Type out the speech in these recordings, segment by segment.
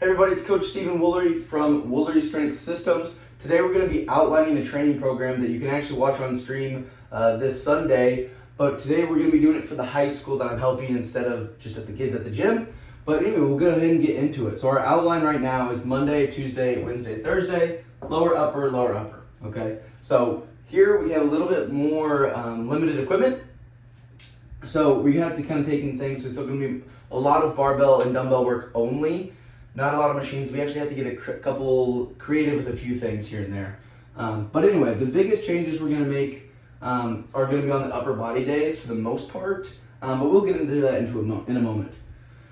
Hey everybody, it's Coach Stephen Woolery from Woolery Strength Systems. Today we're going to be outlining a training program that you can actually watch on stream this Sunday. But today we're going to be doing it for the high school that I'm helping instead of just at the kids at the gym. But anyway, we'll go ahead and get into it. So our outline right now is Monday, Tuesday, Wednesday, Thursday, lower, upper, lower, upper. Okay, so here we have a little bit more limited equipment. So we have to kind of take in things. So it's going to be a lot of barbell and dumbbell work only. Not a lot of machines. We actually have to get a couple creative with a few things here and there. But anyway, the biggest changes we're going to make are going to be on the upper body days for the most part. But we'll get into that in a moment.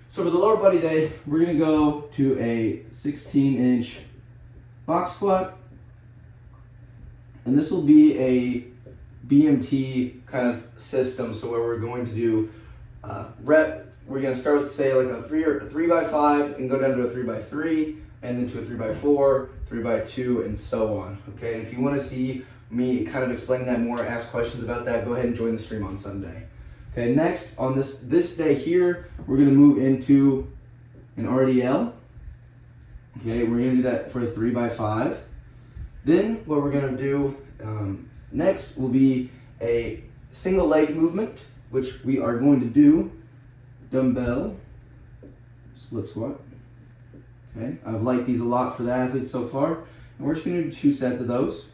So for the lower body day, we're going to go to a 16-inch box squat. And this will be a BMT kind of system. So where we're going to do we're going to start with, say, like a 3x5 and go down to a 3x3 and then to a 3x4, 3x2, and so on. Okay, and if you want to see me kind of explaining that more, ask questions about that, go ahead and join the stream on Sunday. Okay, next on this day here, we're going to move into an RDL. Okay, we're going to do that for a 3x5. Then what we're going to do next will be a single leg movement, which we are going to do dumbbell split squat. Okay, I've liked these a lot for the athletes so far. And we're just going to do 2 sets of those.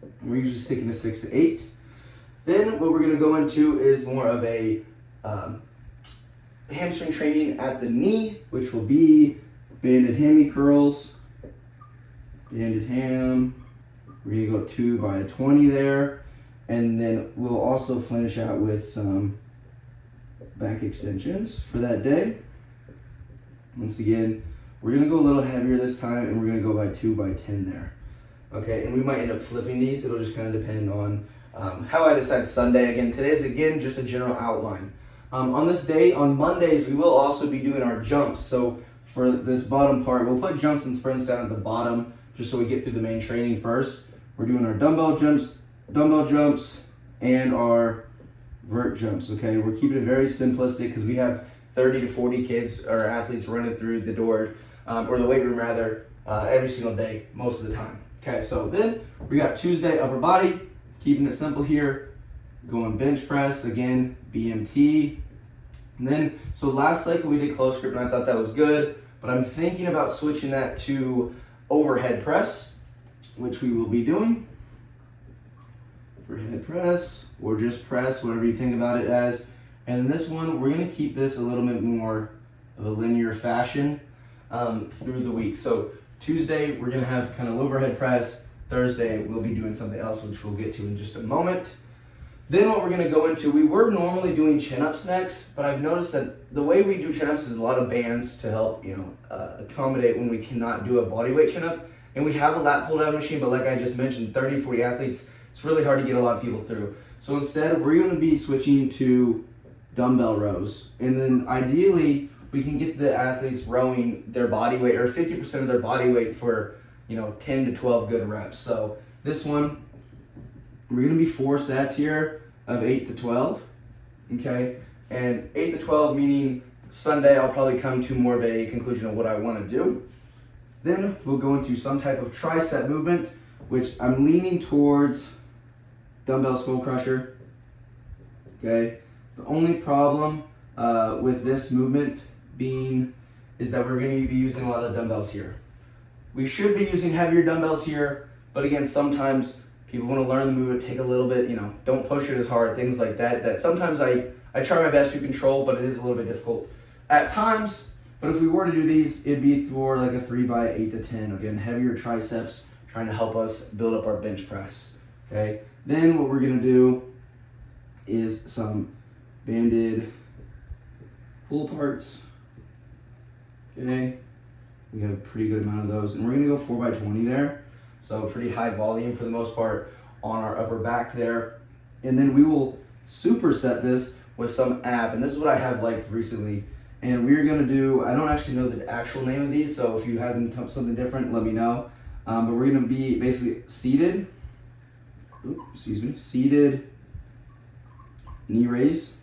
And we're usually sticking to 6 to 8. Then what we're going to go into is more of a hamstring training at the knee, which will be banded hammy curls, banded ham. We're going to go 2 by 20 there. And then we'll also finish out with some back extensions for that day. Once again, we're going to go a little heavier this time, and we're going to go by 2 by 10 there. Okay, and we might end up flipping these. It'll just kind of depend on how I decide Sunday. Again, today's just a general outline. On this day, on Mondays, we will also be doing our jumps. So for this bottom part, we'll put jumps and sprints down at the bottom just so we get through the main training first. We're doing our dumbbell jumps, and our vert jumps. Okay, we're keeping it very simplistic because we have 30 to 40 kids or athletes running through the door or the weight room rather every single day, most of the time. Okay, so then we got Tuesday upper body, keeping it simple here, going bench press again, BMT. And then so last cycle we did close grip and I thought that was good, but I'm thinking about switching that to overhead press, which we will be doing. Overhead press, or just press, whatever you think about it as. And this one, we're going to keep this a little bit more of a linear fashion through the week. So Tuesday, we're going to have kind of overhead press. Thursday, we'll be doing something else, which we'll get to in just a moment. Then what we're going to go into, we were normally doing chin-ups next, but I've noticed that the way we do chin-ups is a lot of bands to help, accommodate when we cannot do a bodyweight chin-up. And we have a lat pull-down machine, but like I just mentioned, 30, 40 athletes, it's really hard to get a lot of people through. So instead, we're going to be switching to dumbbell rows. And then ideally, we can get the athletes rowing their body weight or 50% of their body weight for, 10 to 12 good reps. So this one, we're going to be 4 sets here of 8 to 12. Okay. And 8 to 12 meaning Sunday, I'll probably come to more of a conclusion of what I want to do. Then we'll go into some type of tricep movement, which I'm leaning towards dumbbell skull crusher. Okay. The only problem with this movement is that we're going to be using a lot of dumbbells here. We should be using heavier dumbbells here, but again, sometimes people want to learn the movement, take a little bit, don't push it as hard, things like that. That sometimes I try my best to control, but it is a little bit difficult at times. But if we were to do these, it'd be for like a 3 by 8 to 10. Again, heavier triceps, trying to help us build up our bench press. Okay. Then what we're going to do is some banded pull parts. Okay. We have a pretty good amount of those. And we're going to go 4 by 20 there. So pretty high volume for the most part on our upper back there. And then we will superset this with some ab. And this is what I have liked recently. And we're going to do, I don't actually know the actual name of these, so if you have something different, let me know. But we're going to be basically seated knee raise.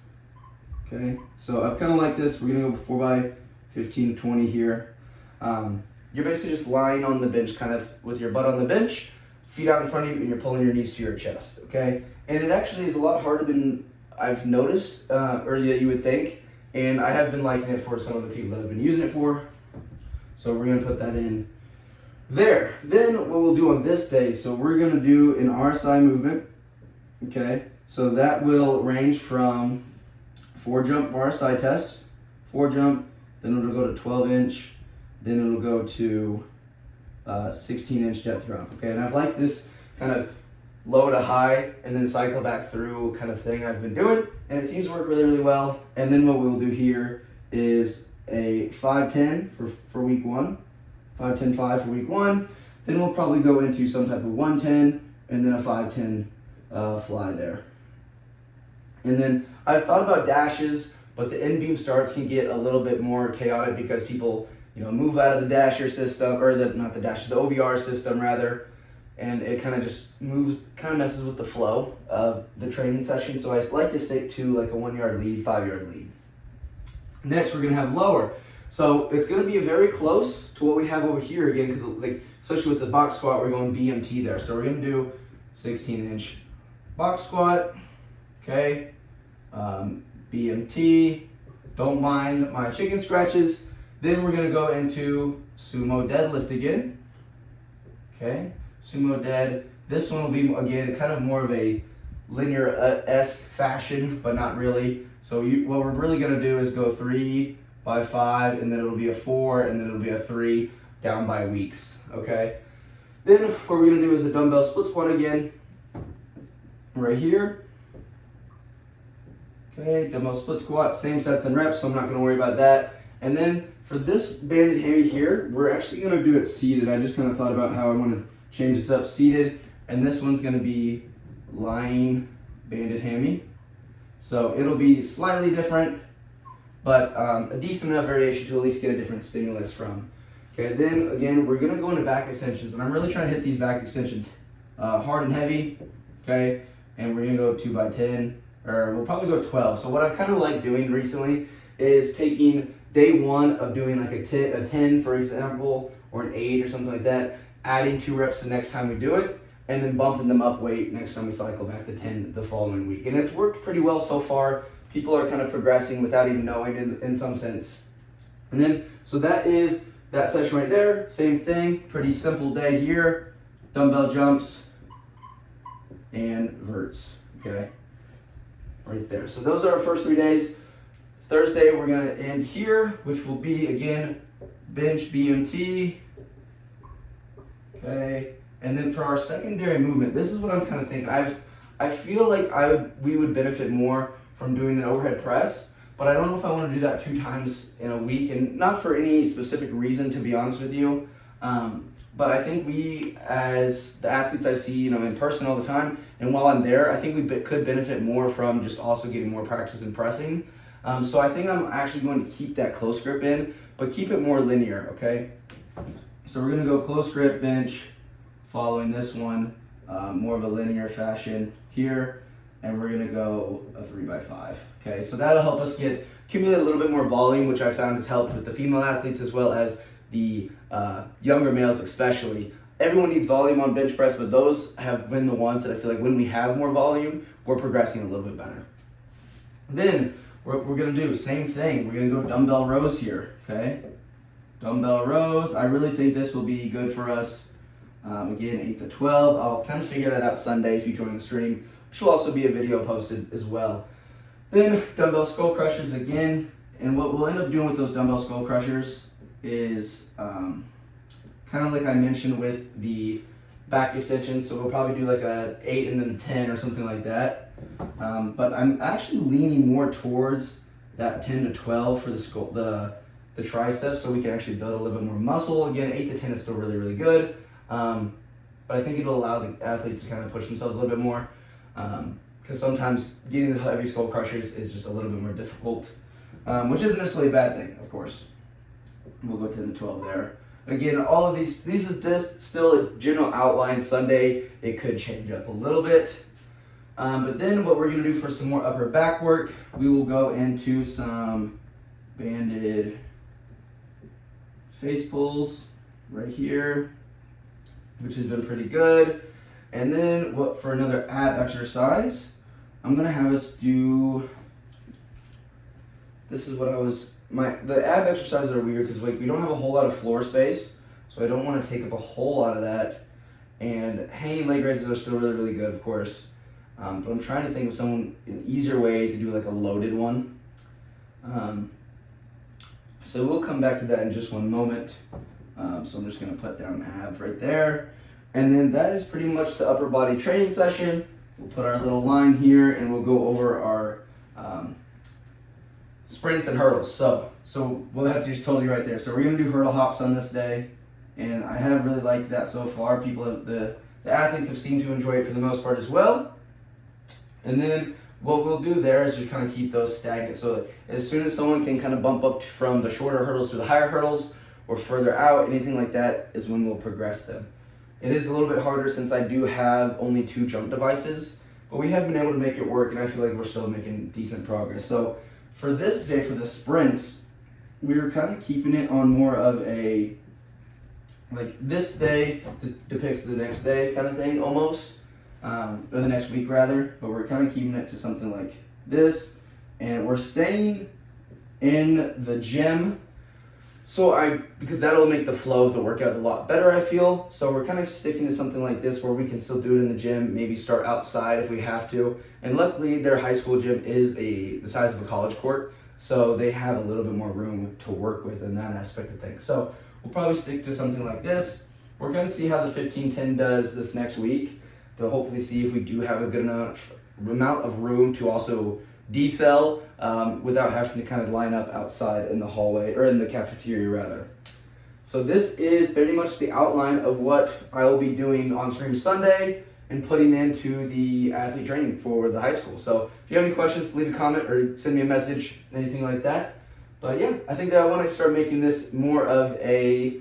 Okay, so I've kind of like this. We're gonna go 4 by 15 to 20 here. You're basically just lying on the bench, kind of with your butt on the bench, feet out in front of you, and you're pulling your knees to your chest, okay? And it actually is a lot harder than I've noticed, or that you would think, and I have been liking it for some of the people that have been using it for. So we're gonna put that in there. Then what we'll do on this day, so we're gonna do an RSI movement, okay? So that will range from 4 jump RSI test, 4 jump, then it'll go to 12 inch, then it'll go to 16 inch depth drop, okay? And I've liked this kind of low to high and then cycle back through kind of thing I've been doing, and it seems to work really, really well. And then what we'll do here is a 5-10 for week 1, 5-10-5 for week 1. Then we'll probably go into some type of 110 and then a 5-10 fly there. And then I've thought about dashes, but the end beam starts can get a little bit more chaotic because people, move out of the dasher system, or the OVR system rather, and it kind of just messes with the flow of the training session. So I like to stick to like a 1 yard lead, 5 yard lead. Next, we're gonna have lower. So it's gonna be very close to what we have over here again, because especially with the box squat, we're going BMT there. So we're gonna do 16 inch box squat, okay? BMT, don't mind my chicken scratches. Then we're gonna go into sumo deadlift again, okay? Sumo dead. This one will be, again, kind of more of a linear-esque fashion, but not really. So what we're really gonna do is go 3 by 5, and then it'll be a 4, and then it'll be a 3 down by weeks, okay? Then what we're gonna do is a dumbbell split squat again, right here. Okay, dumbbell split squat, same sets and reps, so I'm not gonna worry about that. And then for this banded hammy here, we're actually gonna do it seated. I just kind of thought about how I want to change this up seated, and this one's gonna be lying banded hammy. So it'll be slightly different, but a decent enough variation to at least get a different stimulus from. Okay, then again, we're gonna go into back extensions, and I'm really trying to hit these back extensions hard and heavy, okay? And we're gonna go 2 by 10, or we'll probably go 12. So what I've kind of liked doing recently is taking day 1 of doing like a 10, for example, or an 8 or something like that, adding 2 reps the next time we do it, and then bumping them up weight next time we cycle back to 10 the following week. And it's worked pretty well so far. People are kind of progressing without even knowing in some sense. And then, so that is that session right there. Same thing, pretty simple day here. Dumbbell jumps and verts, okay? Right there. So those are our first 3 days. Thursday, we're gonna end here, which will be, again, bench BMT, okay? And then for our secondary movement, this is what I'm kind of thinking. I feel like we would benefit more from doing an overhead press, but I don't know if I want to do that 2 times in a week, and not for any specific reason, to be honest with you. But I think we, as the athletes I see, in person all the time, and while I'm there, I think we could benefit more from just also getting more practice in pressing. So I think I'm actually going to keep that close grip in, but keep it more linear, okay? So we're gonna go close grip bench, following this one, more of a linear fashion here, and we're gonna go a 3 by 5, okay? So that'll help us accumulate a little bit more volume, which I found has helped with the female athletes as well as the younger males especially. Everyone needs volume on bench press, but those have been the ones that I feel like when we have more volume, we're progressing a little bit better. Then, what we're gonna do, same thing. We're gonna go dumbbell rows here, okay? Dumbbell rows. I really think this will be good for us. Again, 8 to 12. I'll kind of figure that out Sunday if you join the stream, which will also be a video posted as well. Then dumbbell skull crushers again. And what we'll end up doing with those dumbbell skull crushers is kind of like I mentioned with the back extension. So we'll probably do like a 8 and then a 10 or something like that. But I'm actually leaning more towards that 10 to 12 for the triceps, so we can actually build a little bit more muscle. Again, 8 to 10 is still really, really good. But I think it'll allow the athletes to kind of push themselves a little bit more. Because sometimes getting the heavy skull crushers is just a little bit more difficult, which isn't necessarily a bad thing, of course. We'll go 10 to 12 there. Again, all of these is just still a general outline. Sunday, it could change up a little bit. But then what we're gonna do for some more upper back work, we will go into some banded face pulls right here, which has been pretty good. And then for another ab exercise, I'm gonna have us do, this is what the ab exercises are weird because like we don't have a whole lot of floor space, so I don't want to take up a whole lot of that. And hanging leg raises are still really, really good, of course. But I'm trying to think of an easier way to do like a loaded one. So we'll come back to that in just one moment. So I'm just gonna put down abs right there. And then that is pretty much the upper body training session. We'll put our little line here and we'll go over our sprints and hurdles. So well, that's just totally right there. So we're gonna do hurdle hops on this day. And I have really liked that so far. The athletes have seemed to enjoy it for the most part as well. And then what we'll do there is just kind of keep those stagnant. So as soon as someone can kind of bump up from the shorter hurdles to the higher hurdles or further out, anything like that is when we'll progress them. It is a little bit harder since I do have only 2 jump devices, but we have been able to make it work, and I feel like we're still making decent progress. So for this day, for the sprints, we were kind of keeping it on more of a, like this day depicts the next day kind of thing almost, or the next week rather, but we're kind of keeping it to something like this, and we're staying in the gym. So because that'll make the flow of the workout a lot better, I feel. So we're kind of sticking to something like this where we can still do it in the gym, maybe start outside if we have to. And luckily their high school gym is the size of a college court, so they have a little bit more room to work with in that aspect of things. So we'll probably stick to something like this. We're gonna see how the 15-10 does this next week to hopefully see if we do have a good amount of room to also decel without having to kind of line up outside in the hallway, or in the cafeteria rather. So this is pretty much the outline of what I will be doing on stream Sunday and putting into the athlete training for the high school. So if you have any questions, leave a comment or send me a message, anything like that. But yeah, I think that I want to start making this more of a,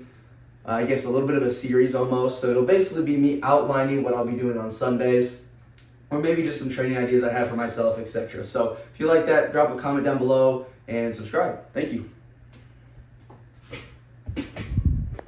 I guess a little bit of a series almost. So it'll basically be me outlining what I'll be doing on Sundays, or maybe just some training ideas I have for myself, etc. So if you like that, drop a comment down below and subscribe. Thank you.